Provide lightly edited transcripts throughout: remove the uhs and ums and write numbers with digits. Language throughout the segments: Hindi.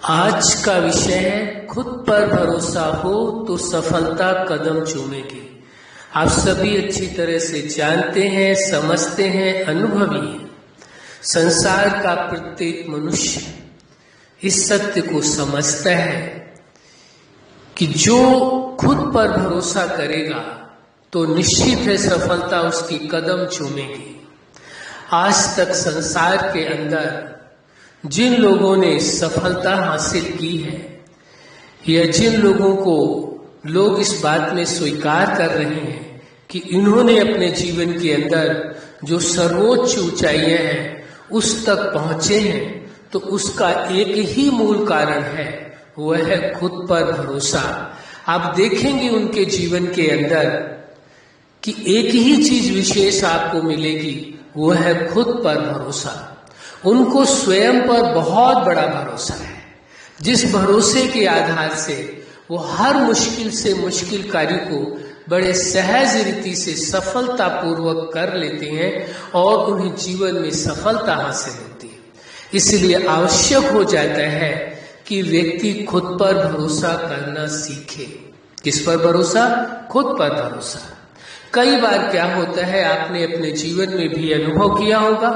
आज का विषय है खुद पर भरोसा हो तो सफलता कदम चूमेगी। आप सभी अच्छी तरह से जानते हैं, समझते हैं, अनुभवी हैं। संसार का प्रत्येक मनुष्य इस सत्य को समझता है कि जो खुद पर भरोसा करेगा तो निश्चित है सफलता उसकी कदम चूमेगी। आज तक संसार के अंदर जिन लोगों ने सफलता हासिल की है या जिन लोगों को लोग इस बात में स्वीकार कर रहे हैं कि इन्होंने अपने जीवन के अंदर जो सर्वोच्च ऊंचाइयां हैं उस तक पहुंचे हैं, तो उसका एक ही मूल कारण है, वह है खुद पर भरोसा। आप देखेंगे उनके जीवन के अंदर कि एक ही चीज विशेष आपको मिलेगी, वह है खुद पर भरोसा। उनको स्वयं पर बहुत बड़ा भरोसा है, जिस भरोसे के आधार से वो हर मुश्किल से मुश्किल कार्य को बड़े सहज रीति से सफलतापूर्वक कर लेते हैं और उन्हें जीवन में सफलता हासिल होती है। इसलिए आवश्यक हो जाता है कि व्यक्ति खुद पर भरोसा करना सीखे। किस पर भरोसा? खुद पर भरोसा। कई बार क्या होता है, आपने अपने जीवन में भी अनुभव किया होगा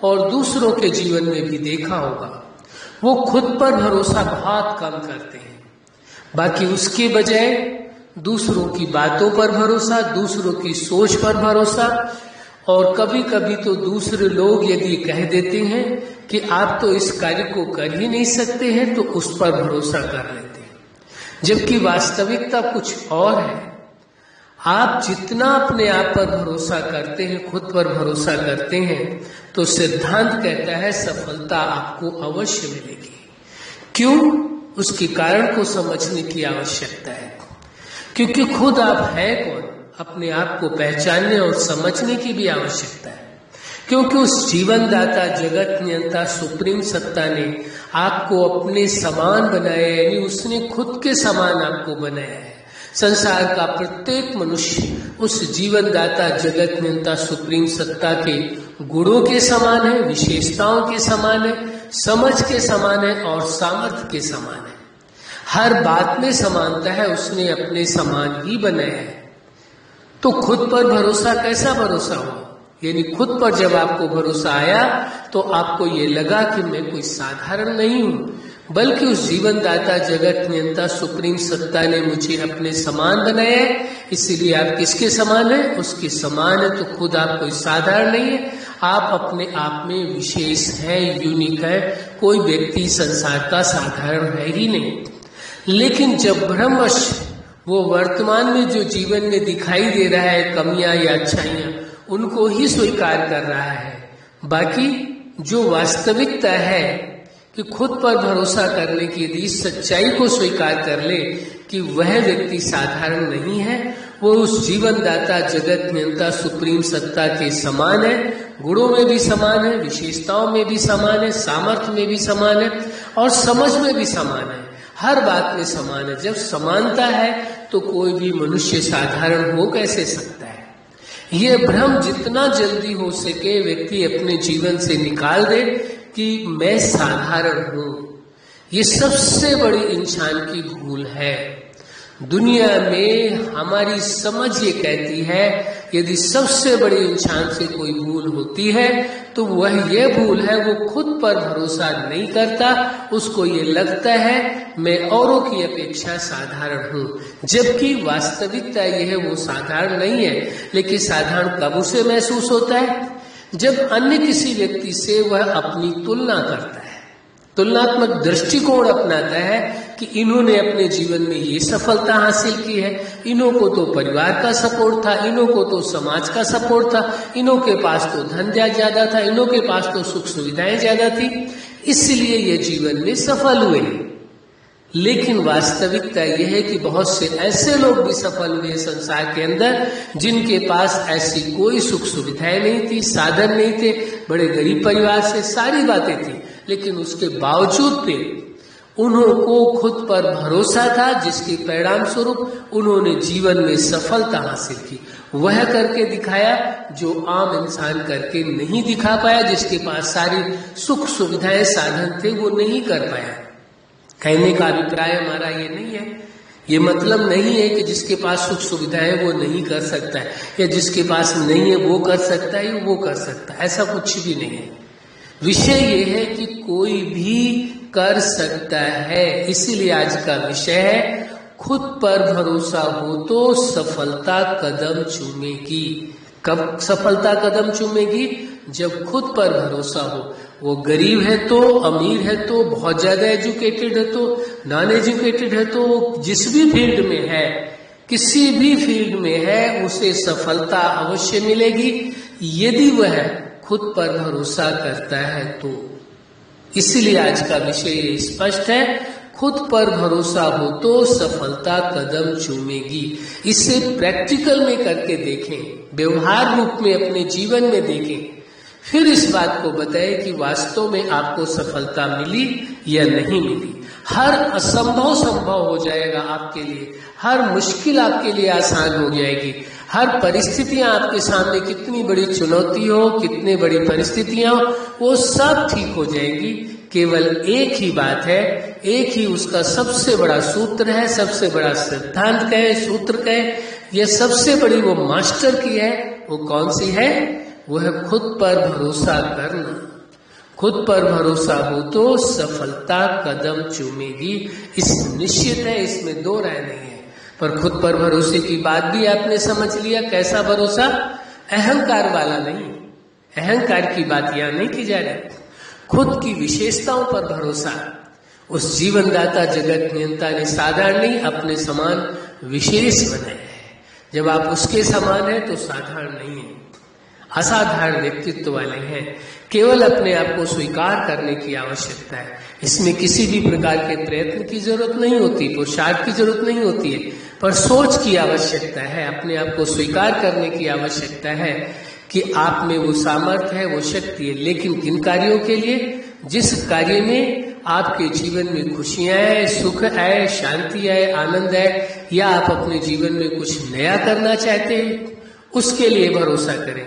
और दूसरों के जीवन में भी देखा होगा, वो खुद पर भरोसा बहुत कम करते हैं। बाकी उसके बजाय दूसरों की बातों पर भरोसा, दूसरों की सोच पर भरोसा, और कभी कभी तो दूसरे लोग यदि कह देते हैं कि आप तो इस कार्य को कर ही नहीं सकते हैं, तो उस पर भरोसा कर लेते हैं। जबकि वास्तविकता कुछ और है। आप जितना अपने आप पर भरोसा करते हैं, खुद पर भरोसा करते हैं, तो सिद्धांत कहता है सफलता आपको अवश्य मिलेगी। क्यों? उसके कारण को समझने की आवश्यकता है। क्योंकि खुद आप हैं कौन, अपने आप को पहचानने और समझने की भी आवश्यकता है। क्योंकि उस जीवनदाता, जगत नियंता, सुप्रीम सत्ता ने आपको अपने समान बनाया, यानी उसने खुद के समान आपको बनाया है। संसार का प्रत्येक मनुष्य उस जीवनदाता, जगत नियंता, सुप्रीम सत्ता के गुणों के समान है, विशेषताओं के समान है, समझ के समान है और सामर्थ्य के समान है। हर बात में समानता है, उसने अपने समान ही बनाया है। तो खुद पर भरोसा कैसा भरोसा हुआ? यानी खुद पर जब आपको भरोसा आया तो आपको ये लगा कि मैं कोई साधारण नहीं हूं, बल्कि उस जीवनदाता, जगत नियंता, सुप्रीम सत्ता ने मुझे अपने समान बनाया है। इसीलिए आप किसके समान है? उसके समान है। तो खुद आप कोई साधारण नहीं है, आप अपने आप में विशेष है, यूनिक है। कोई व्यक्ति संसार का साधारण है ही नहीं। लेकिन जब भ्रमवश वो वर्तमान में जो जीवन में दिखाई दे रहा है कमियां या अच्छाइयां, उनको ही स्वीकार कर रहा है, बाकी जो वास्तविकता है कि खुद पर भरोसा करने की यदि सच्चाई को स्वीकार कर ले कि वह व्यक्ति साधारण नहीं है, वो उस जीवनदाता, जगत नियंता, सुप्रीम सत्ता के समान है, गुणों में भी समान है, विशेषताओं में भी समान है, सामर्थ्य में भी समान है और समझ में भी समान है, हर बात में समान है। जब समानता है तो कोई भी मनुष्य साधारण हो कैसे सकता है? ये भ्रम जितना जल्दी हो सके व्यक्ति अपने जीवन से निकाल दे कि मैं साधारण हूं। ये सबसे बड़ी इंसान की भूल है। दुनिया में हमारी समझ ये कहती है यदि सबसे बड़ी इंसान से कोई भूल होती है तो वह ये भूल है वो खुद पर भरोसा नहीं करता। उसको ये लगता है मैं औरों की अपेक्षा साधारण हूं, जबकि वास्तविकता यह है वो साधारण नहीं है। लेकिन साधारण कब उसे महसूस होता है? जब अन्य किसी व्यक्ति से वह अपनी तुलना करता है, तुलनात्मक दृष्टिकोण अपनाता है कि इन्होंने अपने जीवन में ये सफलता हासिल की है, इन्हों को तो परिवार का सपोर्ट था, इन्हों को तो समाज का सपोर्ट था, इन्हों के पास तो धन ज्यादा था, इन्हों के पास तो सुख सुविधाएं ज्यादा थी, इसलिए ये जीवन में सफल हुए। लेकिन वास्तविकता यह है कि बहुत से ऐसे लोग भी सफल हुए संसार के अंदर जिनके पास ऐसी कोई सुख सुविधाएं नहीं थी, साधन नहीं थे, बड़े गरीब परिवार से, सारी बातें थी, लेकिन उसके बावजूद भी उनको खुद पर भरोसा था, जिसके परिणाम स्वरूप उन्होंने जीवन में सफलता हासिल की। वह करके दिखाया जो आम इंसान करके नहीं दिखा पाया, जिसके पास सारी सुख सुविधाएं, साधन थे, वो नहीं कर पाया। कहने का अभिप्राय हमारा ये नहीं है, ये मतलब नहीं है कि जिसके पास सुख सुविधा है वो नहीं कर सकता है, या जिसके पास नहीं है वो कर सकता है, वो कर सकता है, ऐसा कुछ भी नहीं है। विषय ये है कि कोई भी कर सकता है। इसीलिए आज का विषय है खुद पर भरोसा हो तो सफलता कदम चूमेगी। कब सफलता कदम चूमेगी? जब खुद पर भरोसा हो। वो गरीब है तो, अमीर है तो, बहुत ज्यादा एजुकेटेड है तो, नॉन एजुकेटेड है तो, जिस भी फील्ड में है, किसी भी फील्ड में है, उसे सफलता अवश्य मिलेगी यदि वह खुद पर भरोसा करता है तो। इसलिए आज का विषय स्पष्ट है, खुद पर भरोसा हो तो सफलता कदम चूमेगी। इसे प्रैक्टिकल में करके देखें, व्यवहार रूप में अपने जीवन में देखें, फिर इस बात को बताएं कि वास्तव में आपको सफलता मिली या नहीं मिली। हर असंभव संभव हो जाएगा आपके लिए, हर मुश्किल आपके लिए आसान हो जाएगी, हर परिस्थितियां आपके सामने कितनी बड़ी चुनौती हो, कितनी बड़ी परिस्थितियां हो, वो सब ठीक हो जाएगी। केवल एक ही बात है, एक ही उसका सबसे बड़ा सूत्र है, सबसे बड़ा सिद्धांत कहे, सूत्र कहे, यह सबसे बड़ी वो मास्टर की है। वो कौन सी है? वो है खुद पर भरोसा करना। खुद पर भरोसा हो तो सफलता कदम चूमेगी। इस निश्चित है, इसमें दो राय नहीं है। पर खुद पर भरोसे की बात भी आपने समझ लिया। कैसा भरोसा? अहंकार वाला नहीं। अहंकार की बात यहां नहीं की जा रही। खुद की विशेषताओं पर भरोसा। उस जीवनदाता जगत नियंता ने साधारण नहीं, अपने समान विशेष बनाया है। जब आप उसके समान हैं तो साधारण नहीं है, असाधारण व्यक्तित्व वाले हैं। केवल अपने आप को स्वीकार करने की आवश्यकता है। इसमें किसी भी प्रकार के प्रयत्न की जरूरत नहीं होती, पुरुषार्थ की जरूरत नहीं होती है, पर सोच की आवश्यकता है। अपने आप को स्वीकार करने की आवश्यकता है कि आप में वो सामर्थ्य है, वो शक्ति है। लेकिन किन कार्यों के लिए? जिस कार्य में आपके जीवन में खुशियां आए, सुख आए, शांति आए, आनंद आए, या आप अपने जीवन में कुछ नया करना चाहते हैं, उसके लिए भरोसा करें।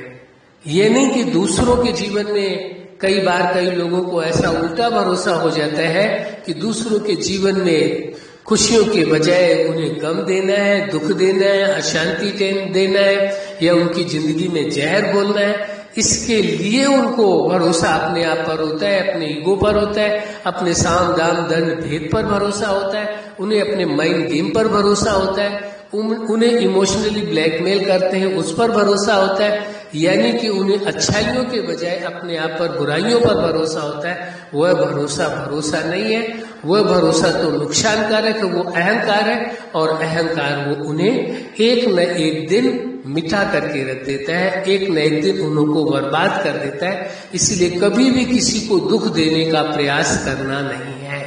ये नहीं कि दूसरों के जीवन में कई बार कई लोगों को ऐसा उल्टा भरोसा हो जाता है कि दूसरों के जीवन में खुशियों के बजाय उन्हें गम देना है, दुख देना है, अशांति देना है, या उनकी जिंदगी में जहर बोलना है। इसके लिए उनको भरोसा अपने आप पर होता है, अपने ईगो पर होता है, अपने साम दाम दंड भेद पर भरोसा होता है, उन्हें अपने माइंड गेम पर भरोसा होता है, उन्हें इमोशनली ब्लैकमेल करते हैं उस पर भरोसा होता है। यानी कि उन्हें अच्छाइयों के बजाय अपने आप पर बुराइयों पर भरोसा होता है। वह भरोसा नहीं है, वह भरोसा तो नुकसानकारक है, वो अहंकार है। और अहंकार वो उन्हें एक न एक दिन मिटा करके रख देता है, एक न एक दिन उनको बर्बाद कर देता है। इसलिए कभी भी किसी को दुख देने का प्रयास करना नहीं है,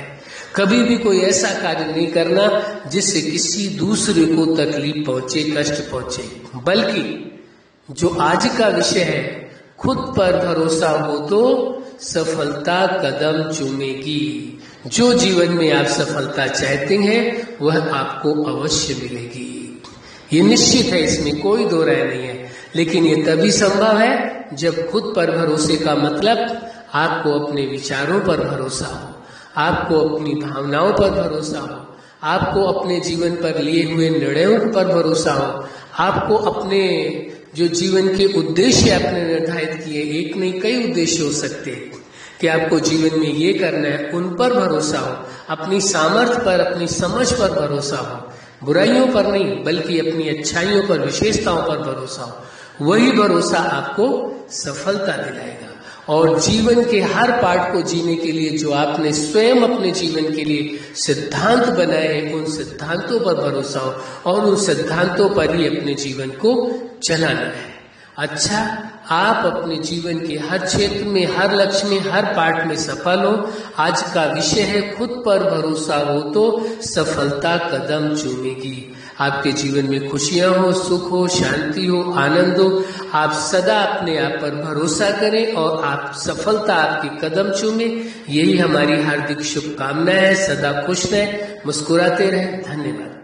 कभी भी कोई ऐसा कार्य नहीं करना जिससे किसी दूसरे को तकलीफ पहुंचे, कष्ट पहुंचे। बल्कि जो आज का विषय है, खुद पर भरोसा हो तो सफलता कदम चूमेगी। जो जीवन में आप सफलता चाहते हैं वह आपको अवश्य मिलेगी, ये निश्चित है, इसमें कोई दो राय नहीं है। लेकिन ये तभी संभव है जब खुद पर भरोसे का मतलब आपको अपने विचारों पर भरोसा हो, आपको अपनी भावनाओं पर भरोसा हो, आपको अपने जीवन पर लिए हुए निर्णयों पर भरोसा हो, आपको अपने जो जीवन के उद्देश्य आपने निर्धारित किए, एक नहीं कई उद्देश्य हो सकते हैं कि आपको जीवन में ये करना है, उन पर भरोसा हो, अपनी सामर्थ्य पर, अपनी समझ पर भरोसा हो, बुराइयों पर नहीं बल्कि अपनी अच्छाइयों पर, विशेषताओं पर भरोसा हो। वही भरोसा आपको सफलता दिलाएगा। और जीवन के हर पार्ट को जीने के लिए जो आपने स्वयं अपने जीवन के लिए सिद्धांत बनाए हैं, उन सिद्धांतों पर भरोसा हो और उन सिद्धांतों पर ही अपने जीवन को चलाना है। अच्छा, आप अपने जीवन के हर क्षेत्र में, हर लक्ष्य में, हर पार्ट में सफल हो। आज का विषय है खुद पर भरोसा हो तो सफलता कदम चूमेगी। आपके जीवन में खुशियां हो, सुख हो, शांति हो, आनंद हो। आप सदा अपने आप पर भरोसा करें और आप सफलता आपकी कदम चूमे। यही हमारी हार्दिक शुभकामना है। सदा खुश रहें, मुस्कुराते रहें। धन्यवाद।